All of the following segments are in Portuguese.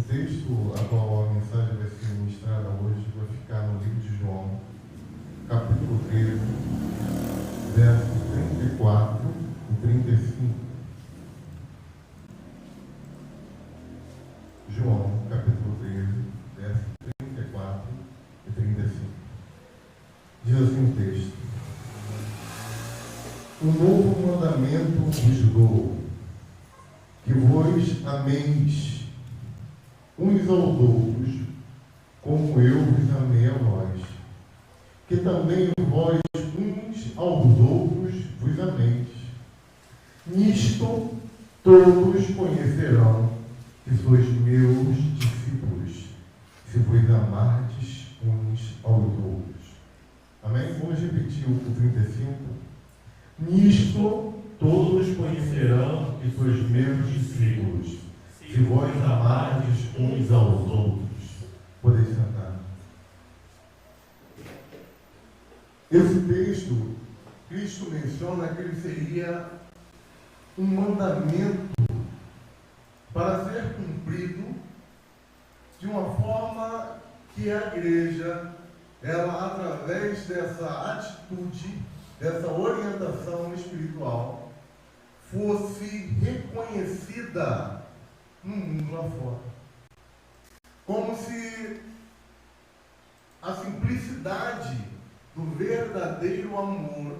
O texto a qual a mensagem vai ser ministrada hoje vai ficar no livro de João, capítulo 13, versos 34 e 35. João, capítulo 13, versos 34 e 35. Diz assim o texto: Um novo mandamento vos dou, que vos ameis uns aos outros, como eu vos amei a vós, que também vós uns aos outros vos ameis. Nisto todos conhecerão que sois meus discípulos, se vos amardes uns aos outros. Amém? Vamos repetir o 35. Nisto todos conhecerão que sois meus discípulos, se vós amardes uns aos outros. Podeis sentar. Esse texto, Cristo menciona que ele seria um mandamento para ser cumprido de uma forma que a igreja, ela, através dessa atitude, dessa orientação espiritual, fosse reconhecida no mundo lá fora. Como se a simplicidade do verdadeiro amor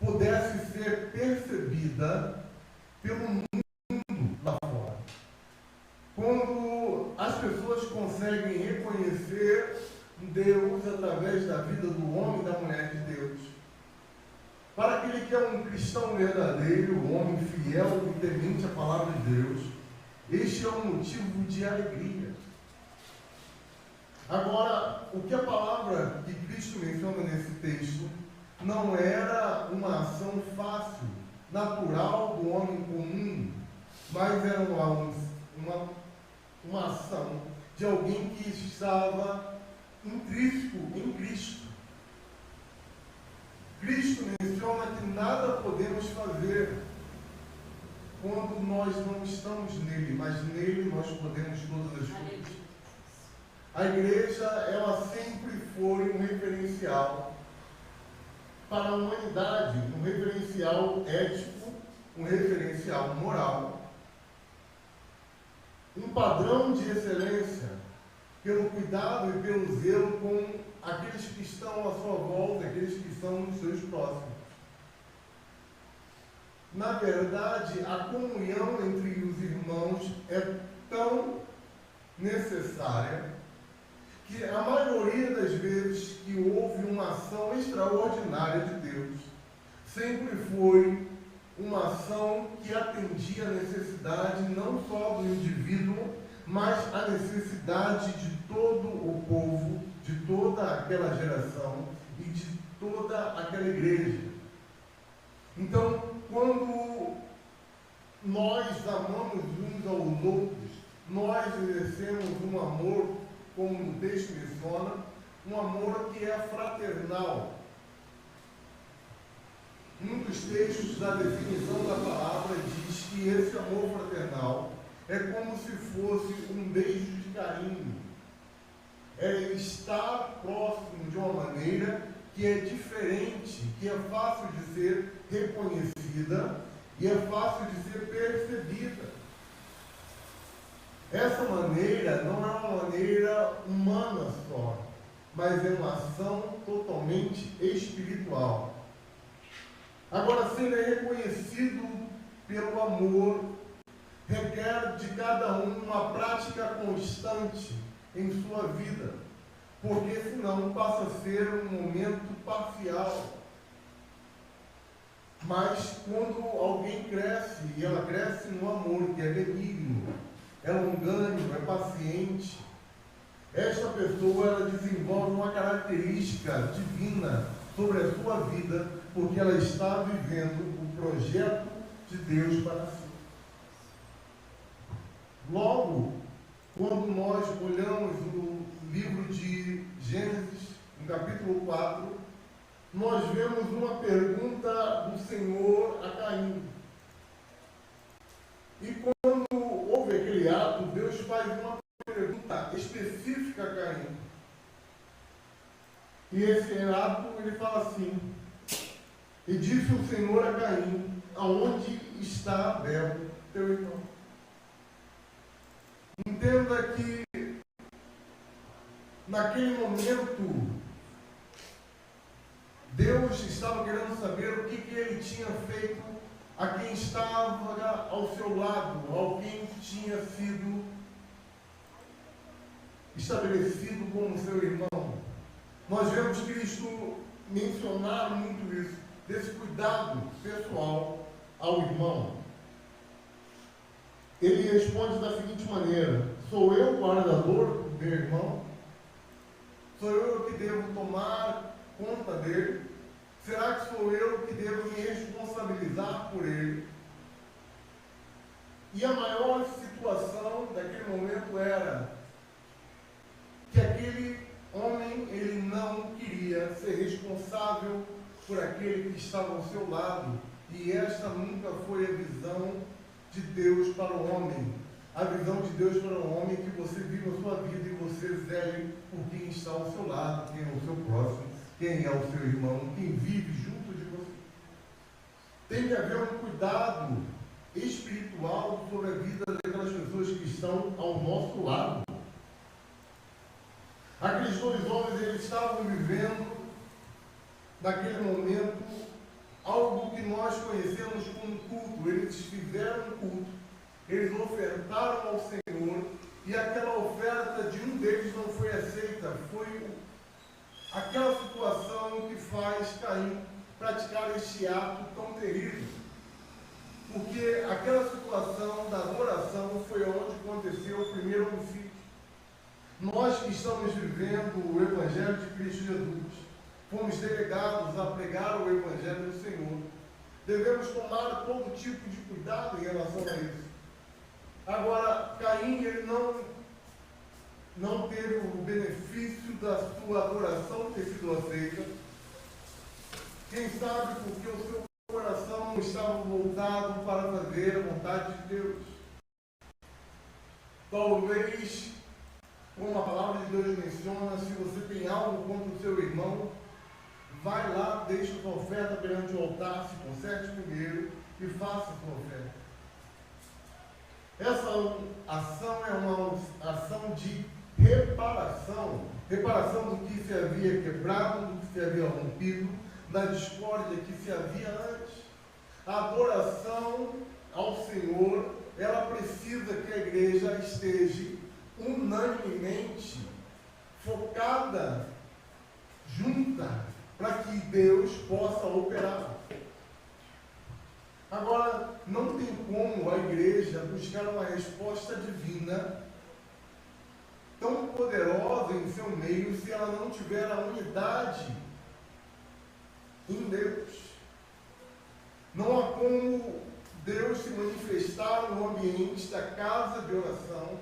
pudesse ser percebida pelo mundo lá fora. Quando as pessoas conseguem reconhecer Deus através da vida do homem e da mulher de Deus, para aquele que é um cristão verdadeiro, um homem fiel e temente à palavra de Deus, este é um motivo de alegria. Agora, o que a palavra que Cristo menciona nesse texto não era uma ação fácil, natural do homem comum, mas era uma ação de alguém que estava intrínseco em Cristo. Cristo menciona que nada podemos fazer quando nós não estamos nele, mas nele nós podemos todas as coisas. A igreja, ela sempre foi um referencial para a humanidade, um referencial ético, um referencial moral, um padrão de excelência pelo cuidado e pelo zelo com aqueles que estão à sua volta, aqueles que são os seus próximos. Na verdade, a comunhão entre os irmãos é tão necessária que a maioria das vezes que houve uma ação extraordinária de Deus, sempre foi uma ação que atendia a necessidade não só do indivíduo, mas a necessidade de todo o povo, de toda aquela geração e de toda aquela igreja. Então, quando nós amamos uns aos outros, nós exercemos um amor, como o texto menciona, um amor que é fraternal. Um dos textos da definição da palavra diz que esse amor fraternal é como se fosse um beijo de carinho. É estar próximo de uma maneira que é diferente, que é fácil de ser reconhecida e é fácil de ser percebida. Essa maneira não é uma maneira humana só, mas é uma ação totalmente espiritual. Agora, ser reconhecido pelo amor requer de cada um uma prática constante em sua vida, porque senão passa a ser um momento parcial. Mas quando alguém cresce, e ela cresce no amor, que é benigno, é longânimo, é paciente, esta pessoa, ela desenvolve uma característica divina sobre a sua vida, porque ela está vivendo o projeto de Deus para si. Logo, quando nós olhamos no livro de Gênesis, no capítulo 4, nós vemos uma pergunta do Senhor a Caim. E quando houve aquele ato, Deus faz uma E esse relato, ele fala assim: e disse o Senhor a Caim: aonde está Abel, teu irmão? Entenda que naquele momento Deus estava querendo saber o que ele tinha feito a quem estava ao seu lado, alguém que tinha sido estabelecido como seu irmão. Nós vemos Cristo mencionar muito isso, desse cuidado pessoal ao irmão. Ele responde da seguinte maneira: sou eu o guardador do meu irmão? Sou eu que devo tomar conta dele? Será que sou eu que devo me responsabilizar por ele? E a maior situação daquele momento era que aquele homem, ele não queria ser responsável por aquele que estava ao seu lado. E esta nunca foi a visão de Deus para o homem. A visão de Deus para o homem é que você viva a sua vida e você zele por quem está ao seu lado, quem é o seu próximo, quem é o seu irmão, quem vive junto de você. Tem que haver um cuidado espiritual sobre a vida daquelas pessoas que estão ao nosso lado. Aqueles dois homens, eles estavam vivendo, naquele momento, algo que nós conhecemos como culto. Eles fizeram um culto, eles ofertaram ao Senhor, e aquela oferta de um deles não foi aceita. Foi aquela situação que faz Caim praticar este ato tão terrível. Porque aquela situação da adoração foi onde aconteceu o primeiro homicídio. Nós que estamos vivendo o Evangelho de Cristo Jesus, fomos delegados a pregar o Evangelho do Senhor. Devemos tomar todo tipo de cuidado em relação a isso. Agora, Caim, ele não teve o benefício da sua adoração ter sido aceita. Quem sabe porque o seu coração não estava voltado para fazer a vontade de Deus. Talvez, como a palavra de Deus menciona, se você tem algo contra o seu irmão, vai lá, deixa sua oferta perante o altar, se conserte primeiro e faça a sua oferta. Essa ação é uma ação de reparação. Reparação do que se havia quebrado, do que se havia rompido, da discórdia que se havia antes. A adoração ao Senhor, ela precisa que a igreja esteja unanimemente focada, junta, para que Deus possa operar. Agora, não tem como a igreja buscar uma resposta divina tão poderosa em seu meio se ela não tiver a unidade em Deus. Não há como Deus se manifestar no ambiente da casa de oração,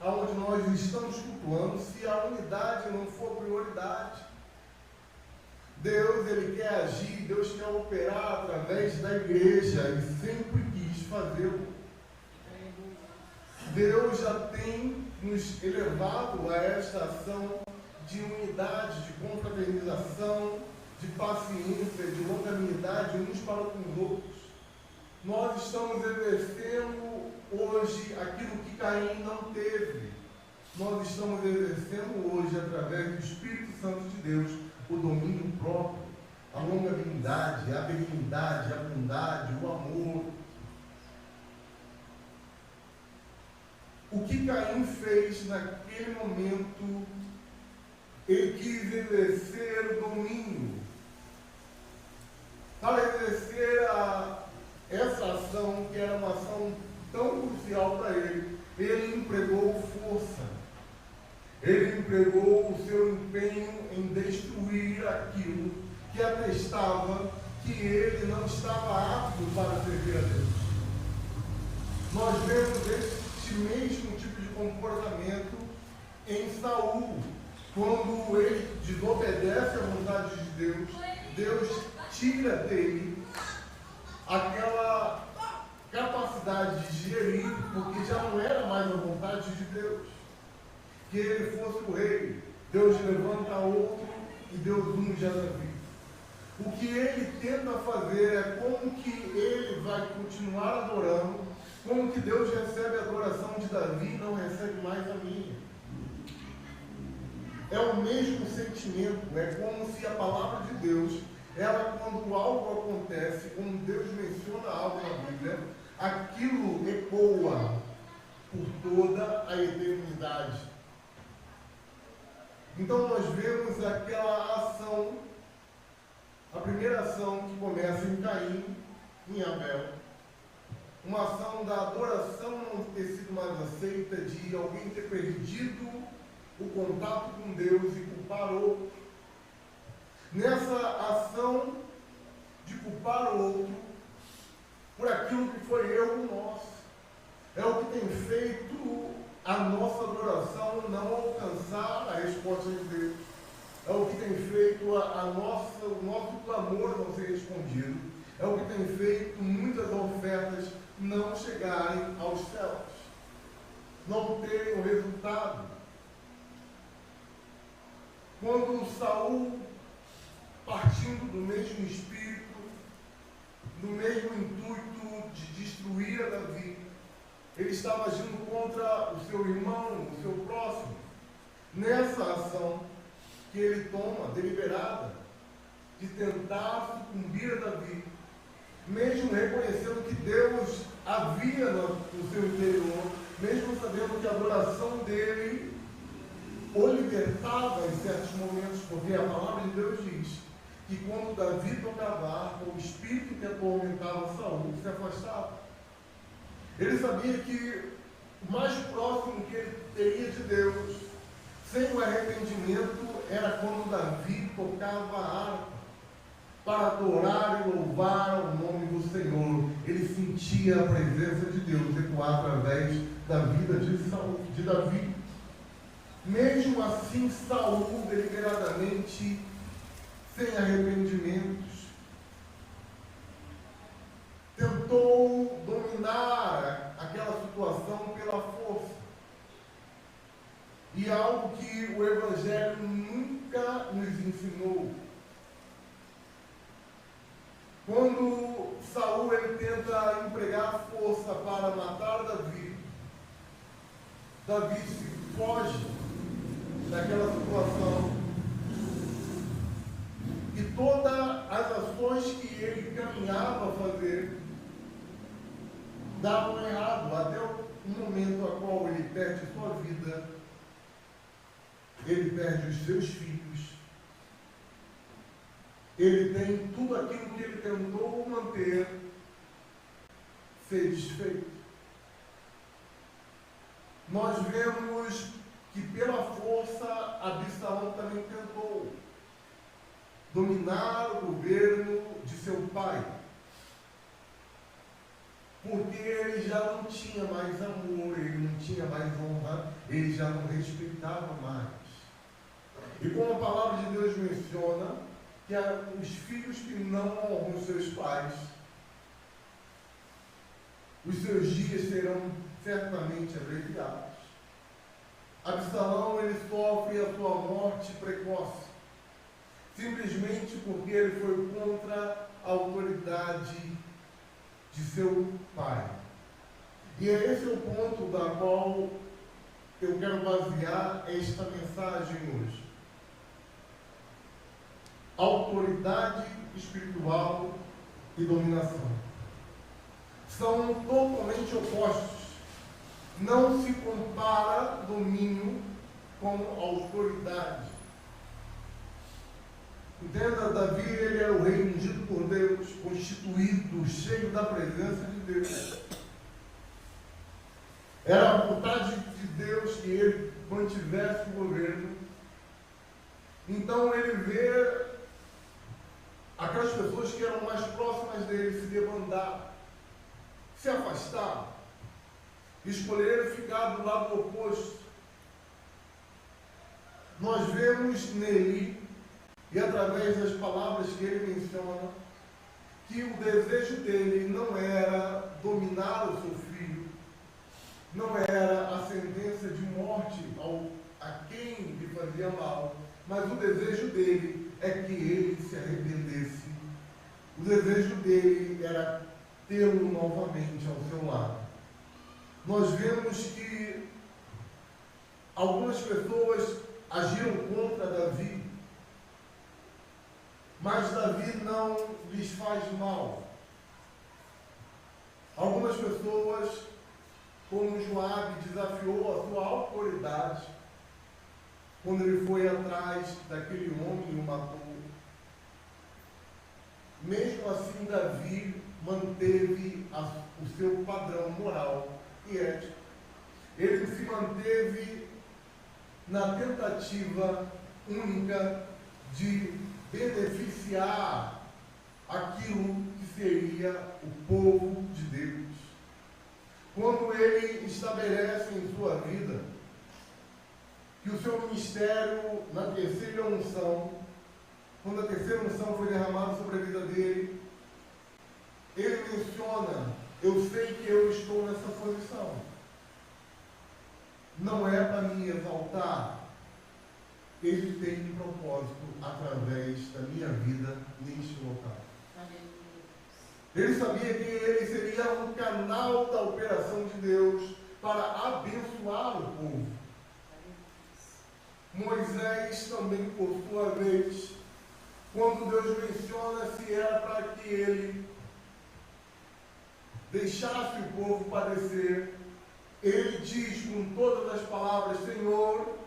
aonde nós estamos cultuando, se a unidade não for prioridade. Deus, ele quer agir, Deus quer operar através da igreja e sempre quis fazê-lo. Deus já tem nos elevado a esta ação de unidade, de confraternização, de paciência, de longanimidade uns para com os outros. Nós estamos exercendo hoje aquilo que Caim não teve. Nós estamos exercendo hoje, através do Espírito Santo de Deus, o domínio próprio, a longanimidade, a benignidade, a bondade, o amor. O que Caim fez naquele momento, ele quis exercer o domínio. Para exercer essa ação, que era uma ação tão crucial para ele, ele empregou força. Ele empregou o seu empenho em destruir aquilo que atestava que ele não estava apto para servir a Deus. Nós vemos este mesmo tipo de comportamento em Saul. Quando ele desobedece à vontade de Deus, Deus tira dele aquela capacidade de gerir, porque já não era mais a vontade de Deus que ele fosse o rei. Deus levanta outro que Deus unge a Davi. O que ele tenta fazer é como que ele vai continuar adorando, como que Deus recebe a adoração de Davi e não recebe mais a minha. É o mesmo sentimento, é como se a palavra de Deus, ela quando algo acontece, quando Deus menciona algo na Bíblia, aquilo ecoa por toda a eternidade. Então nós vemos aquela ação, a primeira ação que começa em Caim, em Abel, uma ação da adoração não ter sido mais aceita, de alguém ter perdido o contato com Deus e culpar outro. Nessa ação de culpar o outro por aquilo que foi erro nosso, é o que tem feito a nossa adoração não alcançar a resposta de Deus. É o que tem feito o nosso clamor não ser respondido. É o que tem feito muitas ofertas não chegarem aos céus, não terem o resultado. Quando Saul, partindo do mesmo espírito, do mesmo intuito de destruir a Davi, ele estava agindo contra o seu irmão, o seu próximo. Nessa ação que ele toma, deliberada, de tentar sucumbir a Davi, mesmo reconhecendo que Deus havia no seu interior, mesmo sabendo que a adoração dele o libertava em certos momentos, porque a palavra de Deus diz que quando Davi tocava a harpa, o espírito que atormentava Saul se afastava. Ele sabia que o mais próximo que ele teria de Deus, sem o arrependimento, era quando Davi tocava a harpa para adorar e louvar o nome do Senhor. Ele sentia a presença de Deus ecoar através da vida de Davi. Mesmo assim, Saul, deliberadamente, sem arrependimentos, tentou dominar aquela situação pela força. E algo que o Evangelho nunca nos ensinou. Quando Saul ele tenta empregar força para matar Davi, Davi se foge daquela situação. E todas as ações que ele caminhava a fazer davam errado, até o momento a qual ele perde sua vida, ele perde os seus filhos, ele tem tudo aquilo que ele tentou manter ser desfeito. Nós vemos que pela força Absalão também tentou dominar o governo de seu pai, porque ele já não tinha mais amor, ele não tinha mais honra, ele já não respeitava mais. E como a palavra de Deus menciona, que os filhos que não honram os seus pais, os seus dias serão certamente abreviados. Absalão, ele sofre a sua morte precoce, simplesmente porque ele foi contra a autoridade de seu pai. E é esse o ponto da qual eu quero basear esta mensagem hoje. Autoridade espiritual e dominação são totalmente opostos. Não se compara domínio com autoridade. Entenda, Davi, ele era o rei ungido por Deus, constituído, cheio da presença de Deus. Era a vontade de Deus que ele mantivesse o governo. Então ele vê aquelas pessoas que eram mais próximas dele se debandar, se afastar, escolheram ficar do lado oposto. Nós vemos nele, e através das palavras que ele menciona, que o desejo dele não era dominar o seu filho, não era a sentença de morte a quem lhe fazia mal, mas o desejo dele é que ele se arrependesse. O desejo dele era tê-lo novamente ao seu lado. Nós vemos que algumas pessoas agiram contra Davi, mas Davi não lhes faz mal. Algumas pessoas, como Joabe, desafiou a sua autoridade quando ele foi atrás daquele homem e o matou. Mesmo assim, Davi manteve o seu padrão moral e ético. Ele se manteve na tentativa única de beneficiar aquilo que seria o povo de Deus. Quando ele estabelece em sua vida que o seu ministério, na terceira unção, quando a terceira unção foi derramada sobre a vida dele, ele menciona: eu sei que eu estou nessa posição. Não é para me exaltar. Ele tem um propósito através da minha vida neste local. Ele sabia que ele seria um canal da operação de Deus para abençoar o povo. Moisés também, por sua vez, quando Deus menciona se era para que ele deixasse o povo padecer, ele diz com todas as palavras: Senhor,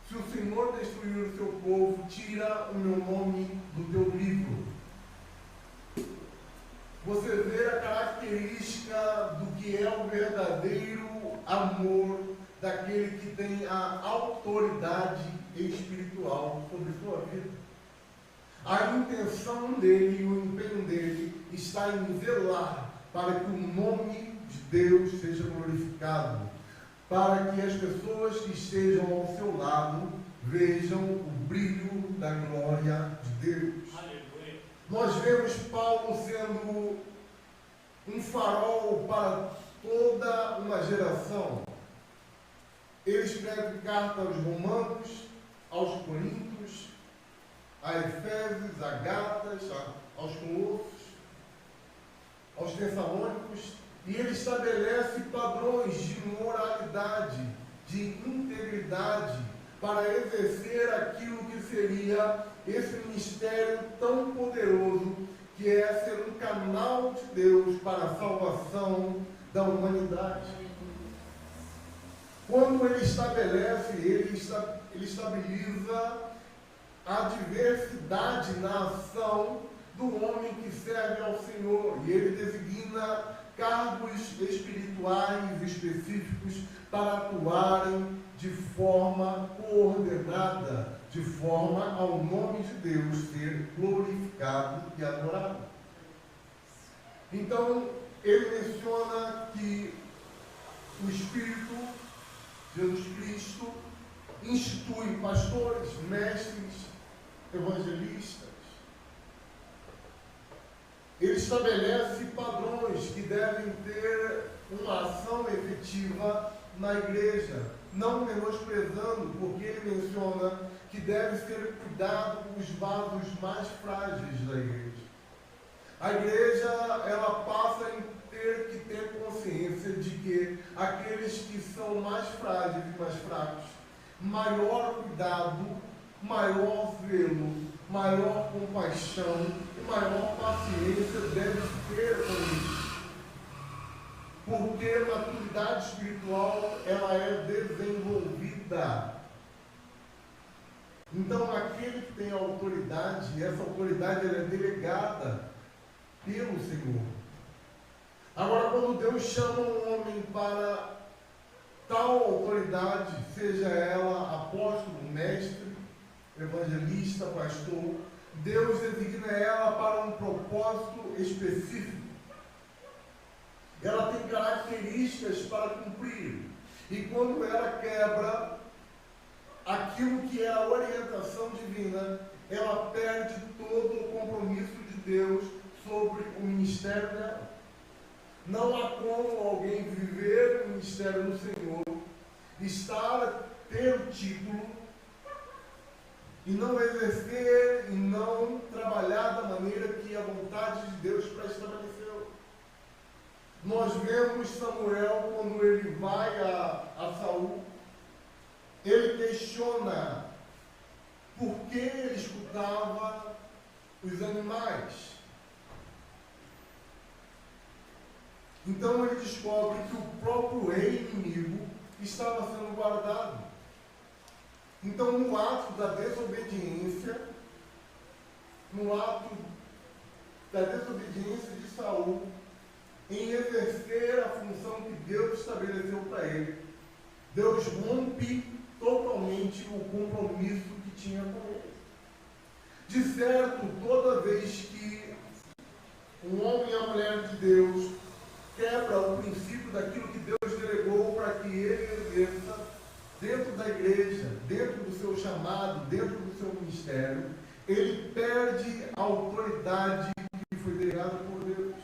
se o Senhor destruir o seu povo, tira o meu nome do teu livro. Você vê a característica do que é o verdadeiro amor daquele que tem a autoridade espiritual sobre sua vida. A intenção dele e o empenho dele está em zelar para que o nome de Deus seja glorificado, para que as pessoas que estejam ao seu lado vejam o brilho da glória de Deus. Aleluia. Nós vemos Paulo sendo um farol para toda uma geração. Ele escreve carta aos Romanos, aos Coríntios, a Efésios, a Gálatas, aos Colossos, aos Tessalônicos, e ele estabelece padrões de moralidade, de integridade, para exercer aquilo que seria esse ministério tão poderoso, que é ser um canal de Deus para a salvação da humanidade. Quando ele estabelece, ele estabiliza a diversidade na ação do homem que serve ao Senhor, e ele designa cargos espirituais específicos para atuarem de forma coordenada, de forma ao nome de Deus ser glorificado e adorado. Então, ele menciona que o Espírito, Jesus Cristo, institui pastores, mestres, evangelistas. Ele estabelece padrões que devem ter uma ação efetiva na igreja, não menosprezando, porque ele menciona que deve ser cuidado com os vasos mais frágeis da igreja. A igreja, ela passa a ter que ter consciência de que aqueles que são mais frágeis e mais fracos, maior cuidado, maior zelo, maior compaixão e maior paciência deve ter com isso. Porque a maturidade espiritual, ela é desenvolvida. Então, aquele que tem a autoridade, essa autoridade ela é delegada pelo Senhor. Agora, quando Deus chama um homem para tal autoridade, seja ela apóstolo, mestre, evangelista, pastor, Deus designa ela para um propósito específico. Ela tem características para cumprir. E quando ela quebra aquilo que é a orientação divina, ela perde todo o compromisso de Deus sobre o ministério dela. Não há como alguém viver o ministério do Senhor, ter o título e não exercer e não trabalhar da maneira que a vontade de Deus pré-estabeleceu. Nós vemos Samuel, quando ele vai a Saul, ele questiona por que ele escutava os animais. Então ele descobre que o próprio rei inimigo estava sendo guardado. Então, no ato da desobediência, de Saul, em exercer a função que Deus estabeleceu para ele, Deus rompe totalmente o compromisso que tinha com ele. De certo, toda vez que um homem e a mulher de Deus quebra o princípio daquilo que Deus delegou para que ele exerça dentro da igreja, dentro do seu chamado, dentro do seu ministério, ele perde a autoridade que foi delegada por Deus.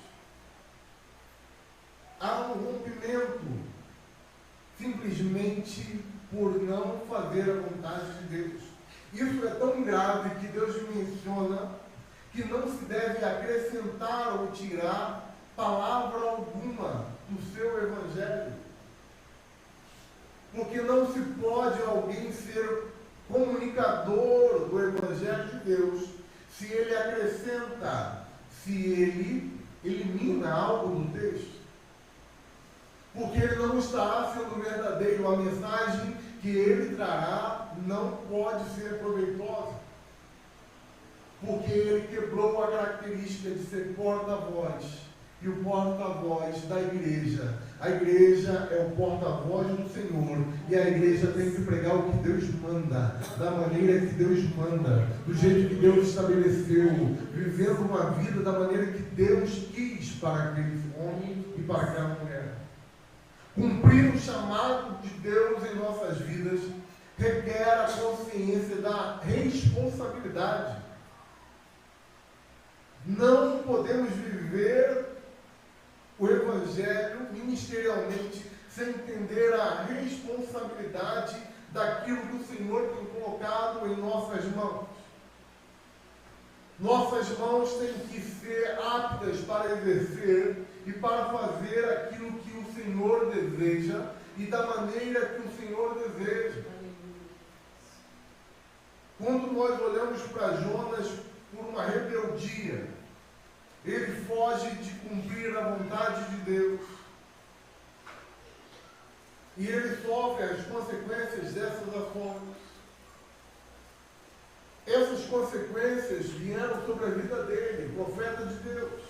Há um rompimento simplesmente por não fazer a vontade de Deus. Isso é tão grave que Deus menciona que não se deve acrescentar ou tirar palavra alguma do seu evangelho. Porque não se pode alguém ser comunicador do evangelho de Deus se ele acrescenta, se ele elimina algo do texto. Porque ele não estará sendo verdadeiro. A mensagem que ele trará não pode ser proveitosa. Porque ele quebrou a característica de ser porta-voz. E o porta-voz da igreja. A igreja é o porta-voz do Senhor. E a igreja tem que pregar o que Deus manda, da maneira que Deus manda, do jeito que Deus estabeleceu, vivendo uma vida da maneira que Deus quis para aquele homem e para aquela mulher. Cumprir o chamado de Deus em nossas vidas requer a consciência da responsabilidade. Não podemos viver o Evangelho ministerialmente sem entender a responsabilidade daquilo que o Senhor tem colocado em nossas mãos. Nossas mãos têm que ser aptas para exercer e para fazer aquilo que o Senhor deseja e da maneira que o Senhor deseja. Quando nós olhamos para Jonas por uma rebeldia, ele foge de cumprir a vontade de Deus. E ele sofre as consequências dessas ações. Essas consequências vieram sobre a vida dele, profeta de Deus.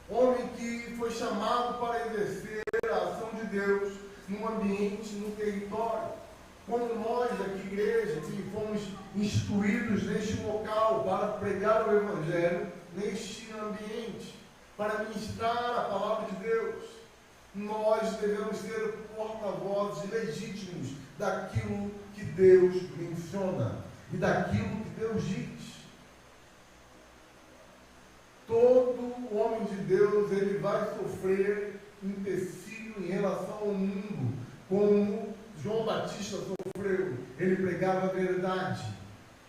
Homem que foi chamado para exercer a ação de Deus num ambiente, num território. Como nós, aqui, igreja, que fomos instruídos neste local para pregar o Evangelho, neste ambiente, para ministrar a palavra de Deus, nós devemos ser porta-vozes legítimos daquilo que Deus menciona e daquilo que Deus diz. Todo homem de Deus, ele vai sofrer empecilho em relação ao mundo, como João Batista sofreu. Ele pregava a verdade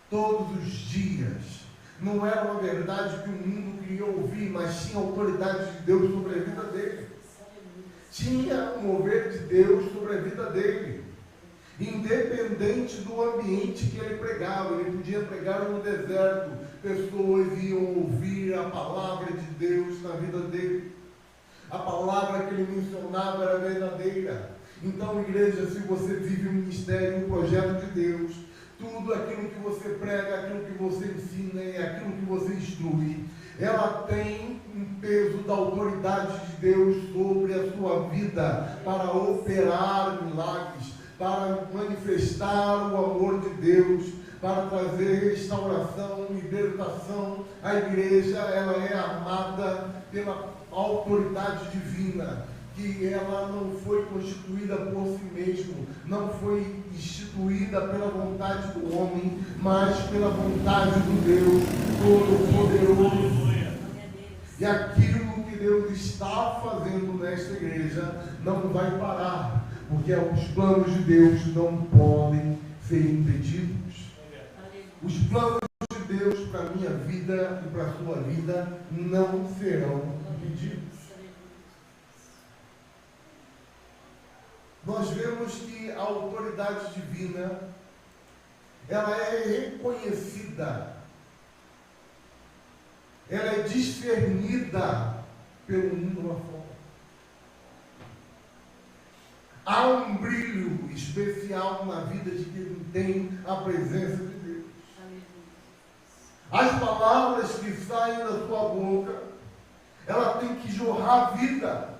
todos os dias. Não era uma verdade que o mundo queria ouvir, mas tinha a autoridade de Deus sobre a vida dele. Tinha o mover de Deus sobre a vida dele. Independente do ambiente que ele pregava, ele podia pregar no deserto, pessoas iam ouvir a palavra de Deus na vida dele. A palavra que ele mencionava era verdadeira. Então, igreja, se você vive um ministério, um projeto de Deus, tudo aquilo que você prega, aquilo que você ensina e aquilo que você instrui, ela tem um peso da autoridade de Deus sobre a sua vida para operar milagres, para manifestar o amor de Deus, para trazer restauração, libertação. A igreja, ela é amada pela autoridade divina, que ela não foi constituída por si mesmo, não foi instituída pela vontade do homem, mas pela vontade do Deus Todo-Poderoso. E aquilo que Deus está fazendo nesta igreja não vai parar, porque os planos de Deus não podem ser impedidos. Os planos de Deus para a minha vida e para a sua vida não serão impedidos. Nós vemos que a autoridade divina, ela é reconhecida, ela é discernida pelo mundo lá fora. Há um brilho especial na vida de quem tem a presença de Deus. As palavras que saem da sua boca, ela tem que jorrar vida.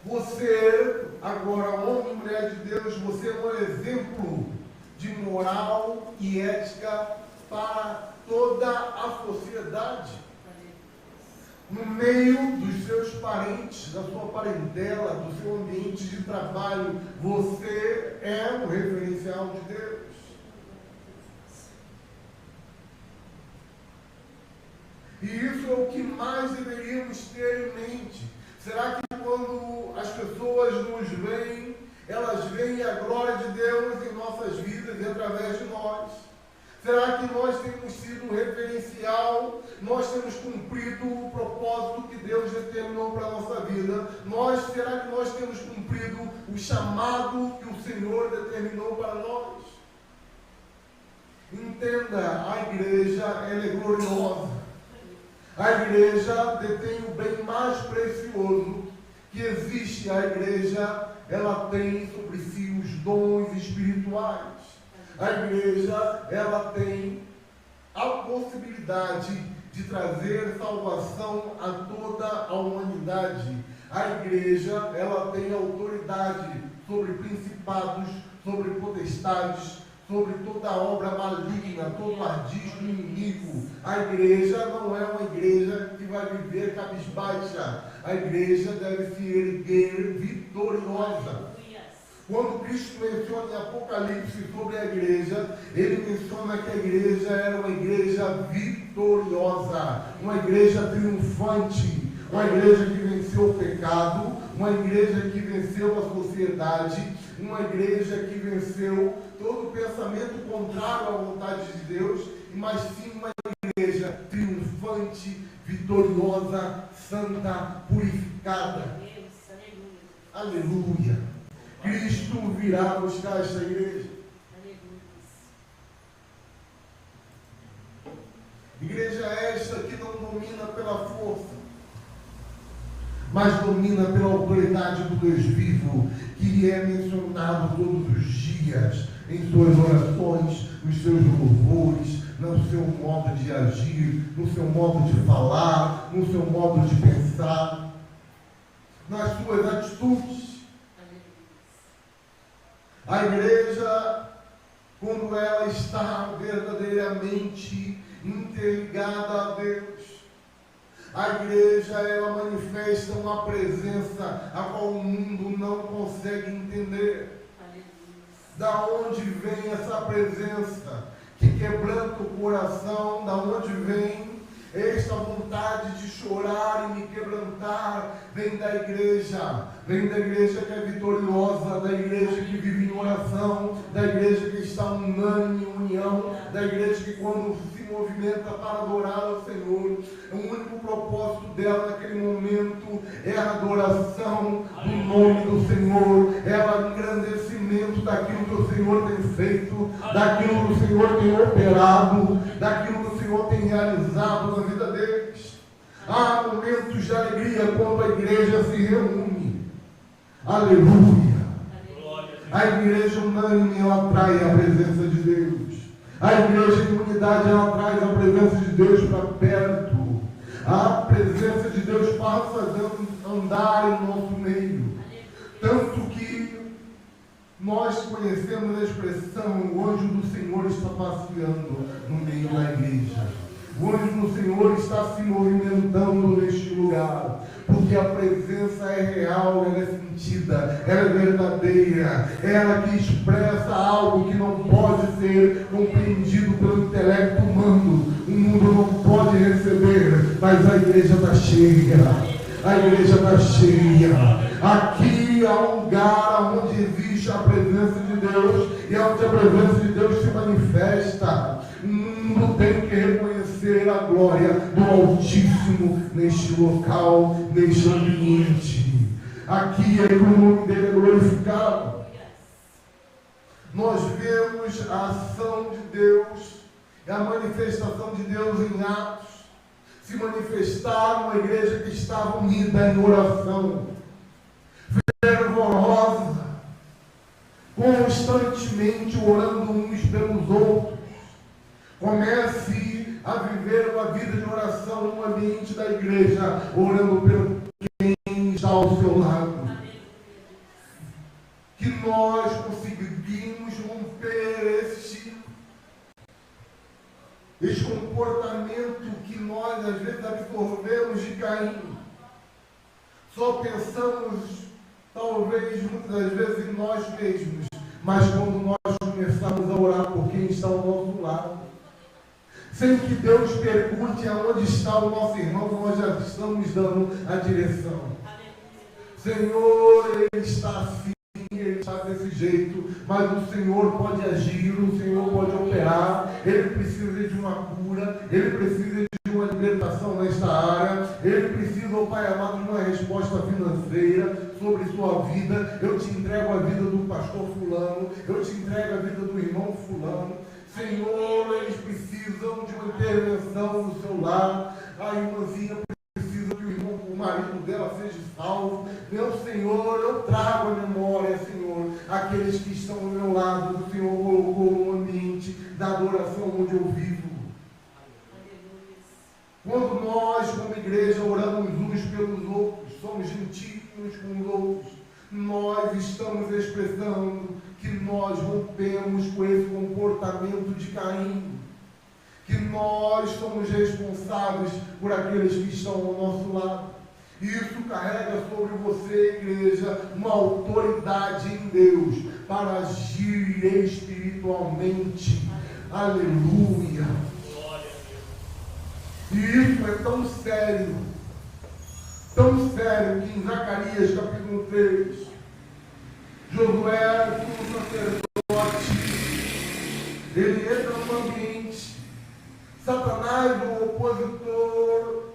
Você, agora, homem e mulher de Deus, você é um exemplo de moral e ética para toda a sociedade. No meio dos seus parentes, da sua parentela, do seu ambiente de trabalho, você é um referencial de Deus. E isso é o que mais deveríamos ter em mente. Será que quando as pessoas nos veem, elas veem a glória de Deus em nossas vidas e através de nós? Será que nós temos sido referencial? Nós temos cumprido o propósito que Deus determinou para a nossa vida? Será que nós temos cumprido o chamado que o Senhor determinou para nós? Entenda, a igreja, ela é gloriosa. A igreja detém o bem mais precioso que existe. A igreja, ela tem sobre si os dons espirituais. A igreja, ela tem a possibilidade de trazer salvação a toda a humanidade. A igreja, ela tem autoridade sobre principados, sobre potestades, sobre toda obra maligna, todo ardis do inimigo. A igreja não é uma igreja que vai viver cabisbaixa. A igreja deve se erguer vitoriosa. Quando Cristo menciona em Apocalipse sobre a igreja, ele menciona que a igreja era uma igreja vitoriosa, uma igreja triunfante, uma igreja que venceu o pecado, uma igreja que venceu a sociedade, uma igreja que venceu todo pensamento contrário à vontade de Deus, mas sim uma igreja triunfante, vitoriosa, santa, purificada. Aleluia! Cristo virá buscar esta igreja. Igreja esta que não domina pela força, mas domina pela autoridade do Deus vivo, que é mencionado todos os dias em suas orações, nos seus louvores, no seu modo de agir, no seu modo de falar, no seu modo de pensar, nas suas atitudes. A igreja, quando ela está verdadeiramente interligada a Deus, a igreja, ela manifesta uma presença a qual o mundo não consegue entender. Da onde vem essa presença que quebranta o coração? Da onde vem esta vontade de chorar e me quebrantar? Vem da igreja que é vitoriosa, da igreja que vive em oração, da igreja que está unânime em união, da igreja que quando se movimenta para adorar ao Senhor, o único propósito dela naquele momento é a adoração do nome do Senhor, é o engrandecimento daquilo que o Senhor tem feito, daquilo que o Senhor tem operado, daquilo que o Senhor tem realizado na vida deles. Há momentos de alegria quando a igreja se reúne. Aleluia! A igreja unânime, ela atrai a presença de Deus. A igreja em unidade, ela traz a presença de Deus para perto. A presença de Deus passa a andar em nosso meio. Tanto que nós conhecemos a expressão: o anjo do Senhor está passeando no meio da igreja. O anjo do Senhor está se movimentando neste lugar, porque a presença é real, ela é sentida, ela é verdadeira, ela que expressa algo que não pode ser compreendido pelo intelecto humano. O mundo não pode receber, mas a igreja está cheia. A igreja está cheia. Aqui há um lugar onde existe a presença de Deus, e onde a presença de Deus se manifesta, o mundo tem que reconhecer a glória do Altíssimo neste local, neste ambiente. Aqui é que o nome dele é glorificado. Nós vemos a ação de Deus, a manifestação de Deus em Atos, se manifestar numa igreja que estava unida em oração, fervorosa, constantemente orando uns pelos outros. Comece a viver uma vida de oração no ambiente da igreja, orando pelo quem está ao seu lado. Que nós conseguimos romper esse comportamento que nós às vezes absorvemos de Caim. Só pensamos, talvez, muitas das vezes em nós mesmos, mas quando nós começamos a orar por quem está ao nosso lado, sem que Deus pergunte aonde está o nosso irmão, nós já estamos dando a direção. Senhor, ele está assim, ele está desse jeito, mas o Senhor pode agir, o Senhor pode operar, ele precisa de uma cura, ele precisa de uma libertação nesta área, ele precisa, oh Pai amado, de uma resposta financeira sobre sua vida. Eu te entrego a vida do pastor fulano, eu te entrego a vida do irmão fulano. Senhor, eles precisam de uma intervenção no seu lar. A irmãzinha precisa que o marido dela seja salvo. Meu Senhor, eu trago a memória, Senhor, aqueles que estão ao meu lado. O Senhor colocou no ambiente da adoração onde eu vivo. Quando nós, como igreja, oramos uns pelos outros, somos gentis uns com os outros, nós estamos expressando que nós rompemos com esse comportamento de Caim, que nós somos responsáveis por aqueles que estão ao nosso lado. Isso carrega sobre você, igreja, uma autoridade em Deus para agir espiritualmente. Aleluia! E isso é tão sério que em Zacarias capítulo 3, Josué, como sacerdote, ele entra no ambiente, Satanás, o opositor,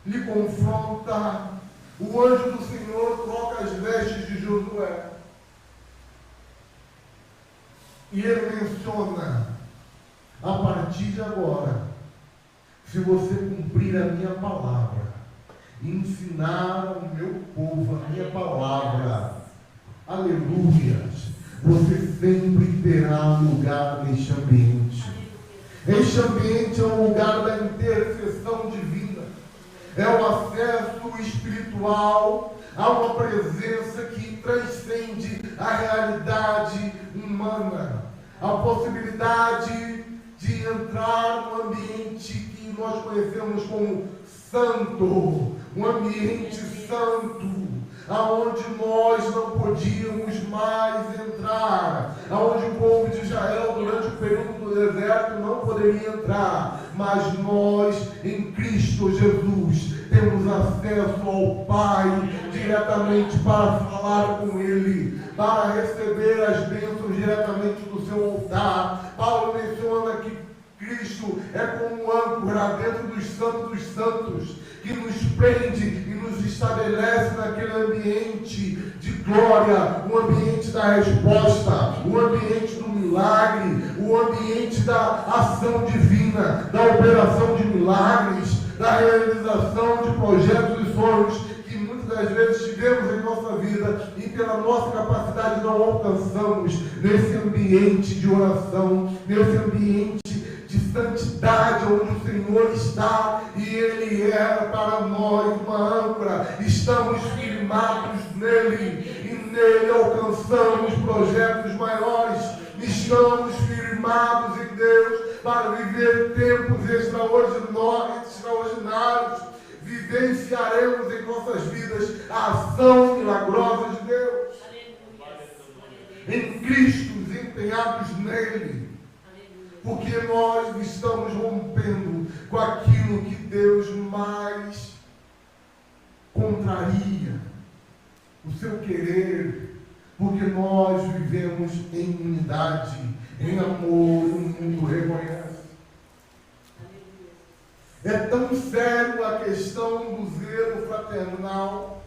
lhe confronta, o anjo do Senhor troca as vestes de Josué, e ele menciona, a partir de agora, se você cumprir a minha palavra, ensinar ao meu povo a minha palavra, aleluia, você sempre terá lugar neste ambiente. Este ambiente é um lugar da intercessão divina, é o acesso espiritual a uma presença que transcende a realidade humana, a possibilidade de entrar no ambiente que nós conhecemos como santo, um ambiente santo, aonde nós não podíamos mais entrar, aonde o povo de Israel durante o período do deserto não poderia entrar, mas nós em Cristo Jesus temos acesso ao Pai diretamente para falar com Ele, para receber as bênçãos diretamente do seu altar. Paulo menciona que Cristo é como âncora dentro dos santos, que nos prende e nos estabelece naquele ambiente de glória, o ambiente da resposta, o ambiente do milagre, o ambiente da ação divina, da operação de milagres, da realização de projetos e sonhos que muitas das vezes tivemos em nossa vida e pela nossa capacidade não alcançamos nesse ambiente de oração, nesse ambiente de santidade, onde o Senhor está e Ele é para nós uma âncora. Estamos firmados nele e nele alcançamos projetos maiores. Estamos firmados em Deus para viver tempos extraordinários. Vivenciaremos em nossas vidas a ação milagrosa de Deus. Em Cristo, empenhados nele. Porque nós estamos rompendo com aquilo que Deus mais contraria, o seu querer, porque nós vivemos em unidade, em amor, o mundo reconhece. É tão sério a questão do zelo fraternal,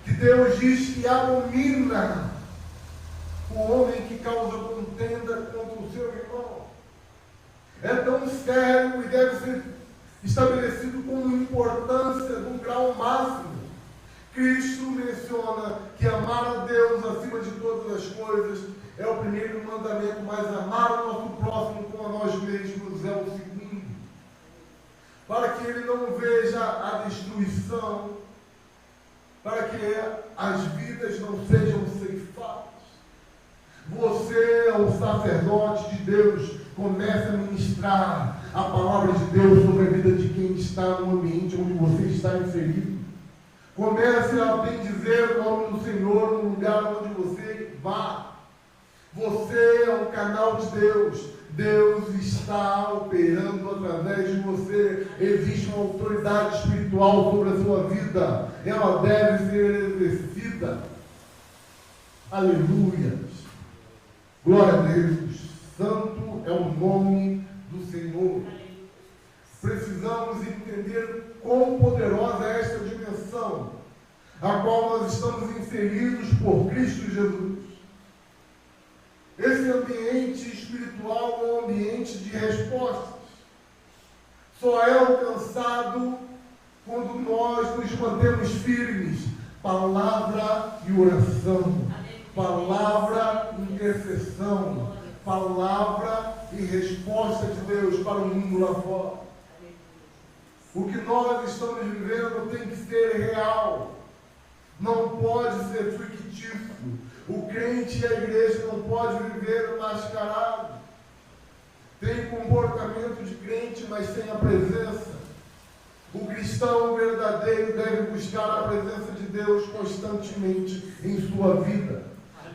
que Deus diz que abomina o homem que causa contenda contra o seu irmão. É tão sério e deve ser estabelecido como importância do grau máximo. Cristo menciona que amar a Deus acima de todas as coisas é o primeiro mandamento, mas amar o nosso próximo como a nós mesmos é o segundo. Para que ele não veja a destruição, para que as vidas não sejam ceifadas. Você é o sacerdote de Deus, comece a ministrar a palavra de Deus sobre a vida de quem está no ambiente onde você está inserido. Comece a bendizer o nome do Senhor no lugar onde você vá. Você é um canal de Deus. Deus está operando através de você. Existe uma autoridade espiritual sobre a sua vida. Ela deve ser exercida. Aleluia. Glória a Deus. Santo é o nome do Senhor. Precisamos entender quão poderosa é esta dimensão, a qual nós estamos inseridos por Cristo Jesus. Esse ambiente espiritual é um ambiente de respostas. Só é alcançado quando nós nos mantemos firmes. Palavra e oração. Palavra e intercessão. Palavra e resposta de Deus para o mundo lá fora. O que nós estamos vivendo tem que ser real. Não pode ser fictício. O crente e a igreja não pode viver mascarado. Tem comportamento de crente, mas sem a presença. O cristão verdadeiro deve buscar a presença de Deus constantemente em sua vida.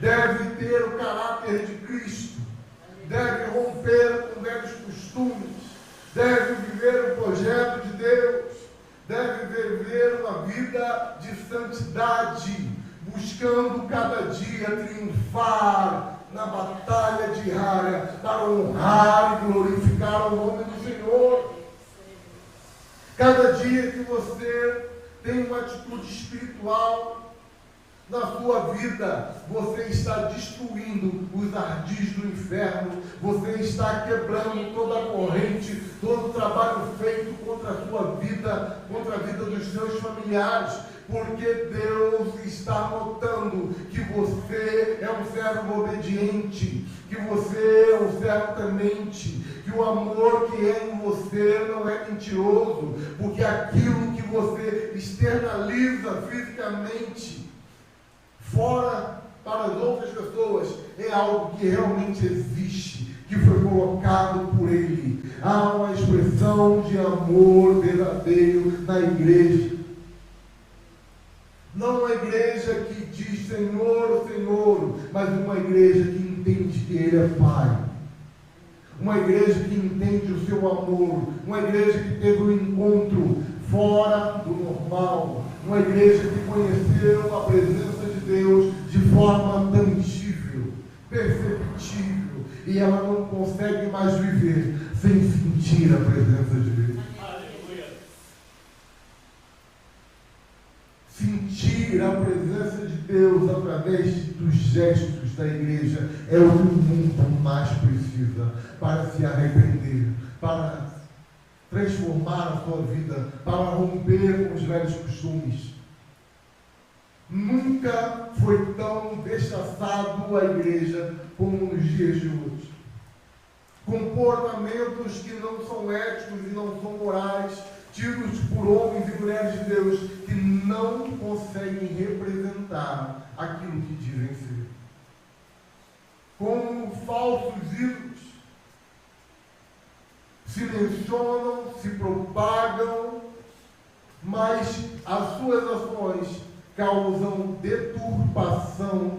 Deve ter o caráter de Cristo. Deve romper com velhos costumes. Deve viver o projeto de Deus. Deve viver uma vida de santidade, buscando cada dia triunfar na batalha diária para honrar e glorificar o nome do Senhor. Cada dia que você tem uma atitude espiritual na sua vida, você está destruindo os ardis do inferno, você está quebrando toda a corrente, todo o trabalho feito contra a sua vida, contra a vida dos seus familiares, porque Deus está notando que você é um servo obediente, que você é um servo temente, que o amor que é em você não é mentiroso, porque aquilo que você externaliza fisicamente fora para as outras pessoas é algo que realmente existe, que foi colocado por Ele. Há uma expressão de amor verdadeiro na igreja. Não uma igreja que diz Senhor, Senhor, mas uma igreja que entende que Ele é Pai. Uma igreja que entende o seu amor. Uma igreja que teve um encontro fora do normal. Uma igreja que conheceu a presença de Deus de forma tangível, perceptível. E ela não consegue mais viver sem sentir a presença de Deus. Sentir a presença de Deus através dos gestos da igreja é o que o mundo mais precisa para se arrepender, para transformar a sua vida, para romper com os velhos costumes. Nunca foi tão rechaçado a igreja como nos dias de hoje. Comportamentos que não são éticos e não são morais, tidos por homens e mulheres de Deus que não conseguem representar aquilo que dizem ser. Como falsos ídolos, se mencionam, se propagam, mas as suas ações causam deturpação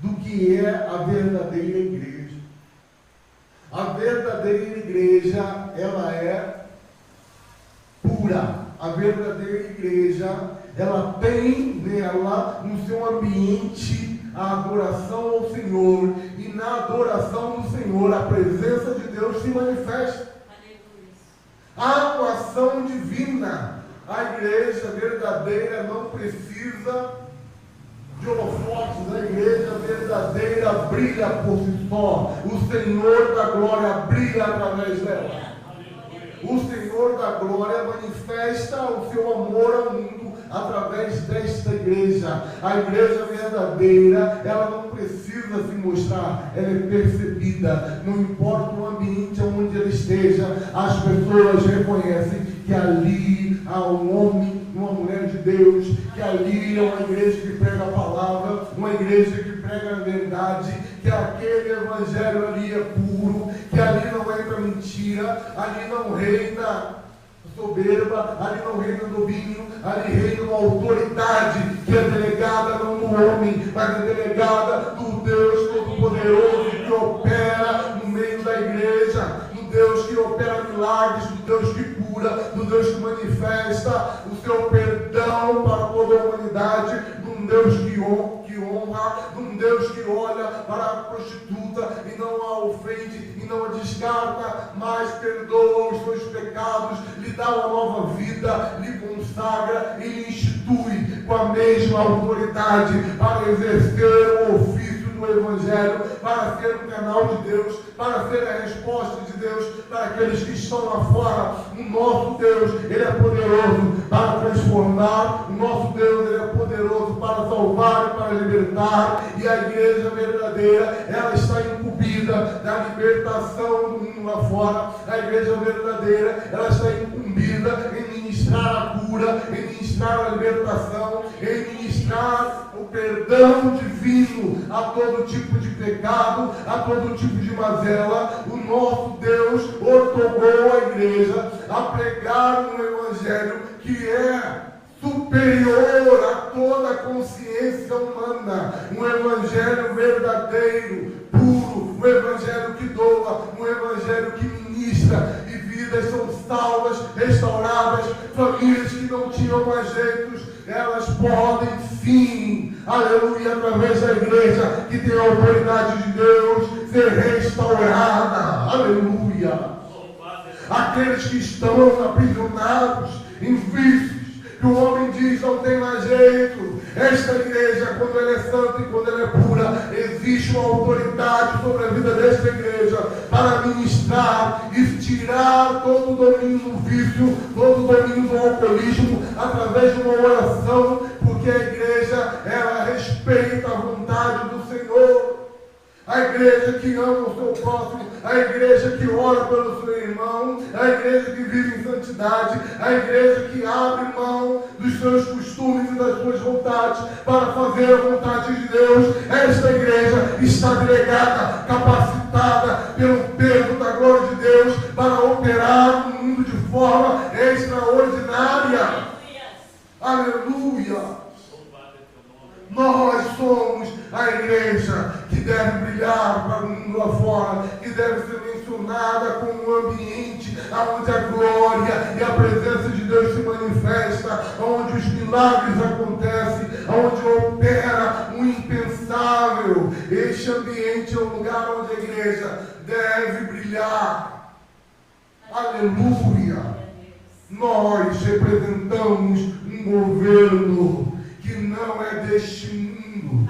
do que é a verdadeira igreja. A verdadeira igreja, ela é pura. A verdadeira igreja, ela tem nela, no seu ambiente, a adoração ao Senhor, e na adoração do Senhor a presença de Deus se manifesta. A atuação divina. A igreja verdadeira não precisa de holofotes. A igreja verdadeira brilha por si só. O Senhor da glória brilha através dela. O Senhor da glória manifesta o seu amor ao mundo através desta igreja. A igreja verdadeira, ela não precisa se mostrar, ela é percebida. Não importa o ambiente onde ela esteja, as pessoas reconhecem que ali há um homem, uma mulher de Deus, que ali é uma igreja que prega a palavra, uma igreja que prega a verdade, que aquele evangelho ali é puro, que ali não entra mentira, ali não reina soberba, ali não reina domínio, ali reina uma autoridade que é delegada não do homem, mas é delegada do Deus Todo-Poderoso que opera no meio da igreja, do Deus que opera milagres, do Deus que cura, do Deus que manifesta o seu perdão para toda a humanidade, de um Deus que honra, de um Deus que olha para a prostituta e não a ofende e não a descarta, mas perdoa os seus pecados, lhe dá uma nova vida, lhe consagra e lhe institui com a mesma autoridade para exercer o ofício do Evangelho, para ser um canal de Deus, para ser a resposta de Deus para aqueles que estão lá fora. O nosso Deus, Ele é poderoso para transformar, o nosso Deus, Ele é poderoso para salvar e para libertar, e a igreja verdadeira, ela está incumbida da libertação do mundo lá fora. A igreja verdadeira, ela está incumbida em ministrar a cura, em ministrar a libertação, em ministrar o perdão divino a todo tipo de pecado, a todo tipo de mazela. O nosso Deus ortogou a igreja a pregar um evangelho que é superior a toda a consciência humana, um evangelho verdadeiro, puro, um evangelho que doa, um evangelho que ministra, e vidas são salvas, restauradas, famílias que não tinham mais jeitos, elas podem sim, aleluia, através da igreja que tem a autoridade de Deus, ser restaurada, aleluia. Aqueles que estão aprisionados em vícios, que o homem diz não tem mais jeito, esta igreja, quando ela é santa e quando ela é pura, existe uma autoridade sobre a vida desta igreja para ministrar e tirar todo o domínio do vício, todo o domínio do alcoolismo, através de uma oração, porque a igreja, ela respeita a vontade do Senhor. A igreja que ama o seu próximo, a igreja que ora pelo seu irmão, a igreja que vive em santidade, a igreja que abre mão dos seus costumes e das suas vontades para fazer a vontade de Deus. Esta igreja está delegada, capacitada pelo peso da glória de Deus para operar no mundo de forma extraordinária. Aleluia! Nós somos a igreja que deve brilhar para o mundo lá fora, que deve ser mencionada como um ambiente onde a glória e a presença de Deus se manifesta, onde os milagres acontecem, onde opera o impensável. Este ambiente é o lugar onde a igreja deve brilhar. Aleluia! Nós representamos um governo que não é deste mundo,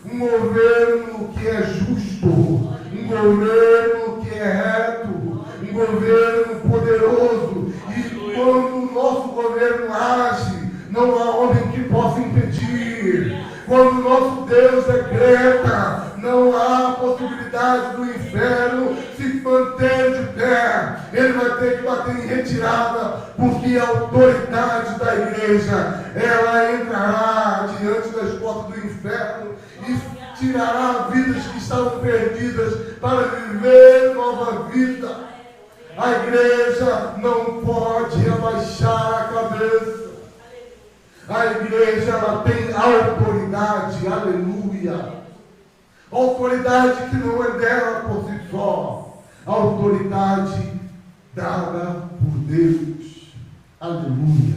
um governo que é justo, um governo que é reto, um governo poderoso, e quando o nosso governo age, não há homem que possa impedir. Quando o nosso Deus decreta, não há possibilidade do inferno se manter de pé. Ele vai ter que bater em retirada, porque a autoridade da igreja, ela entrará diante das portas do inferno e tirará vidas que estavam perdidas para viver nova vida. A igreja não pode abaixar a cabeça. A igreja, ela tem autoridade, aleluia. Autoridade que não é dela por si só. Autoridade dada por Deus. Aleluia.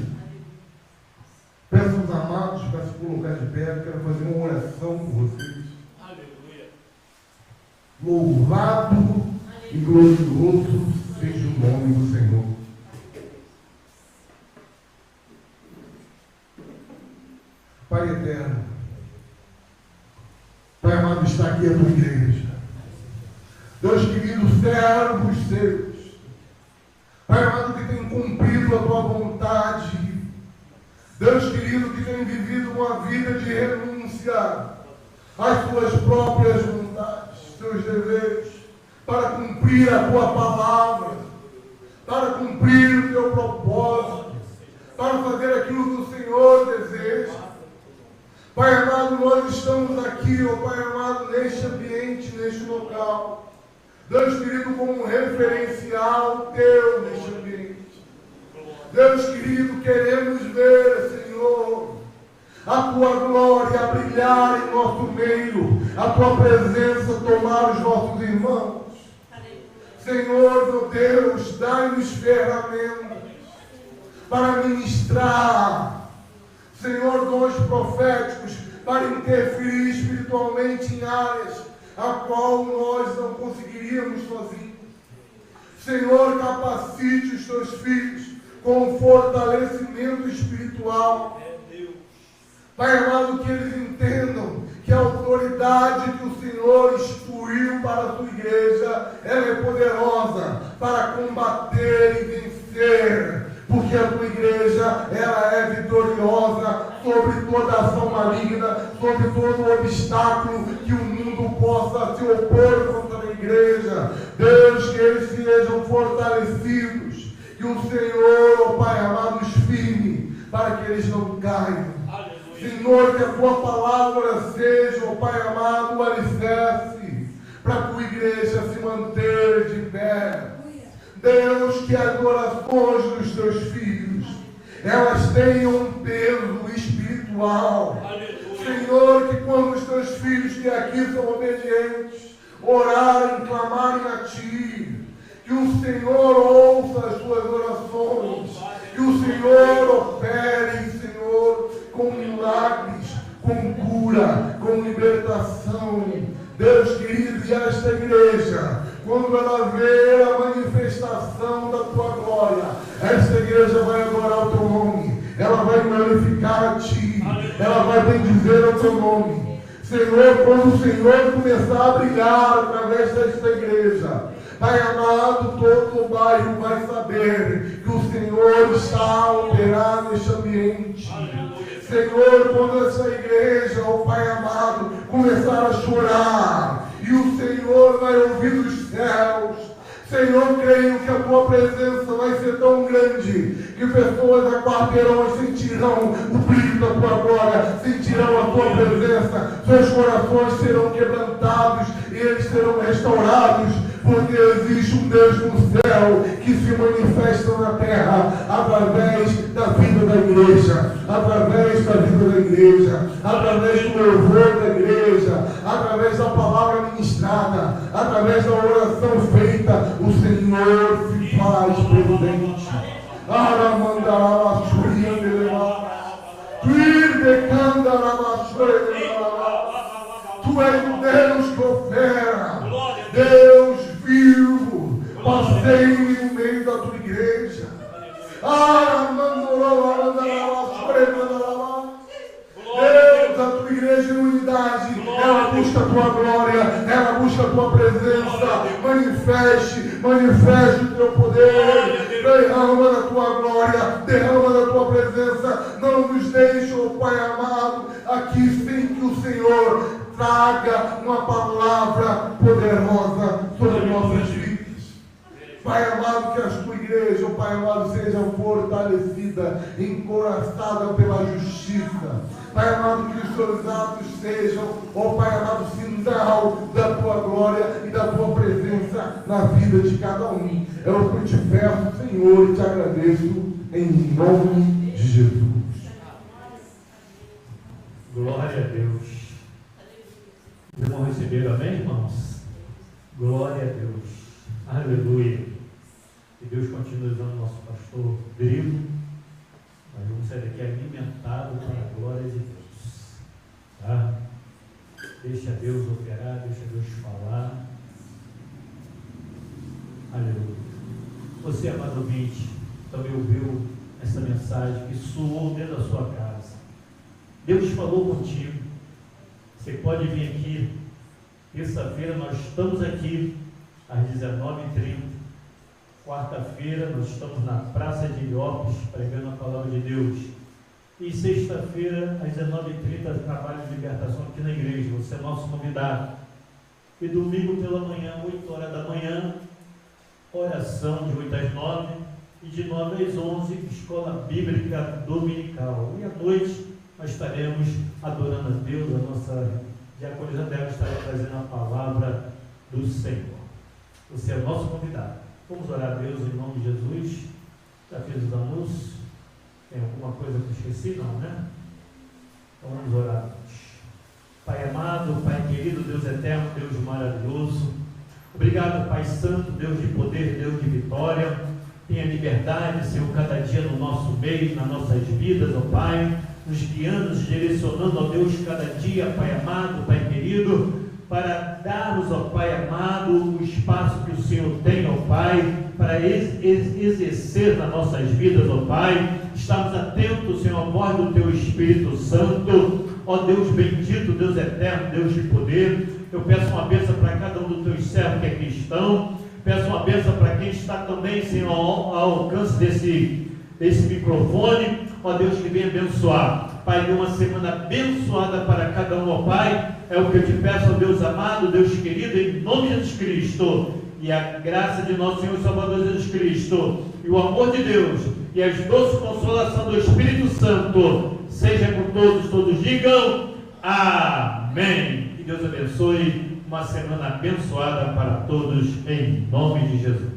Peço aos amados para se colocar de pé, quero fazer uma oração por vocês. Aleluia. Louvado e glorioso seja o nome do Senhor. Pai eterno, Pai amado, está aqui a tua igreja. Deus querido, servos seus, Pai amado, que tem cumprido a tua vontade, Deus querido, que tem vivido uma vida de renúncia às suas próprias vontades, seus deveres, para cumprir a tua palavra, para cumprir o teu propósito, para fazer aquilo que o Senhor deseja. Pai amado, nós estamos aqui, ó Pai amado, neste ambiente, neste local. Deus querido, como um referencial teu neste ambiente. Deus querido, queremos ver, Senhor, a tua glória brilhar em nosso meio, a tua presença tomar os nossos irmãos. Senhor, meu Deus, dai-nos ferramentas para ministrar, Senhor, dons proféticos para interferir espiritualmente em áreas a qual nós não conseguiríamos sozinhos. Senhor, capacite os teus filhos com fortalecimento espiritual. Pai amado, que eles entendam que a autoridade que o Senhor instituiu para a tua igreja, ela é poderosa para combater e vencer, porque a tua igreja, ela é vitoriosa sobre toda ação maligna, sobre todo obstáculo que o mundo possa se opor contra a igreja. Deus, que eles sejam fortalecidos, que o Senhor, ó Pai amado, os firme, para que eles não caiam. Senhor, que a tua palavra seja, ó Pai amado, o alicerce para a tua igreja se manter de pé. Deus, que as orações dos teus filhos, elas tenham um peso espiritual. Senhor, que quando os teus filhos que aqui são obedientes, orarem, clamarem a ti, que o Senhor ouça as suas orações, que o Senhor opere, Senhor, com milagres, com cura, com libertação. Deus querido, e esta igreja, quando ela vê a manifestação da tua glória, esta igreja vai adorar o teu nome, ela vai glorificar a ti, ela vai bendizer o teu nome. Senhor, quando o Senhor começar a brilhar através desta igreja, Pai amado, todo o bairro vai saber que o Senhor está a operar neste ambiente. Senhor, quando essa igreja, ó Pai amado, começar a chorar, e o Senhor vai ouvir dos céus, Senhor, creio que a tua presença vai ser tão grande que pessoas a quarteirões sentirão o brilho da tua glória, sentirão a tua presença, seus corações serão quebrantados e eles serão restaurados, porque existe um Deus no céu que se manifesta na terra através da vida da igreja, através da vida da igreja, através do louvor da igreja, através da palavra ministrada, através da oração feita, o Senhor se faz presente. Tu és o Deus que opera, Deus vivo, passeie no meio da tua igreja. Deus, a tua igreja em unidade, ela busca a tua glória, ela busca a tua presença. Manifeste o teu poder, derrama da tua glória, derrama da tua presença. Não nos deixe, ó Pai amado, aqui sem que o Senhor traga uma palavra poderosa sobre nossas vidas. Pai amado, que a tua igreja, Pai amado, seja fortalecida, encoraçada pela justiça. Pai amado, que os teus atos sejam, Pai amado, sinal da tua glória e da tua presença na vida de cada um. É o que eu te peço, Senhor, e te agradeço em nome de Jesus. Glória a Deus. Vocês vão receber, amém, irmãos? Glória a Deus. Aleluia. Que Deus continue usando o nosso pastor Grilo. Nós vamos sair daqui alimentado para a glória de Deus. Tá? Deixa Deus operar, deixa Deus falar. Aleluia. Você, amado ouvinte, também ouviu essa mensagem que soou dentro da sua casa. Deus falou contigo. Você pode vir aqui. Terça-feira nós estamos aqui às 19h30. Quarta-feira nós estamos na Praça de Ilhópolis pregando a palavra de Deus. E sexta-feira às 19h30 trabalho de libertação aqui na igreja. Você é nosso convidado. E domingo pela manhã, 8 horas da manhã, oração de 8 às 9 e de 9 às 11, escola bíblica dominical. E à noite nós estaremos adorando a Deus, a nossa diaconisa deve estar trazendo a palavra do Senhor. Você é nosso convidado. Vamos orar a Deus em nome de Jesus. Já fiz os anúncios? Tem alguma coisa que eu esqueci? Não, né? Então vamos orar a Deus. Pai amado, Pai querido, Deus eterno, Deus maravilhoso. Obrigado, Pai Santo, Deus de poder, Deus de vitória. Tenha liberdade, Senhor, cada dia no nosso meio, nas nossas vidas, ó Pai, nos guiando, nos direcionando, ó Deus, cada dia, Pai amado, Pai querido, para darmos, ó Pai amado, o espaço que o Senhor tem, ó Pai, para exercer nas nossas vidas, ó Pai. Estamos atentos, Senhor, à voz do Teu Espírito Santo, ó Deus bendito, Deus eterno, Deus de poder. Eu peço uma bênção para cada um dos Teus servos que é cristão. Peço uma bênção para quem está também, Senhor, ao alcance desse microfone. Ó Deus, que venha abençoar. Pai, dê uma semana abençoada para cada um, ó Pai. É o que eu te peço, ó Deus amado, Deus querido, em nome de Jesus Cristo. E a graça de nosso Senhor e Salvador Jesus Cristo, e o amor de Deus, e as doces consolação do Espírito Santo, seja com todos, todos digam amém. Que Deus abençoe, uma semana abençoada para todos, em nome de Jesus.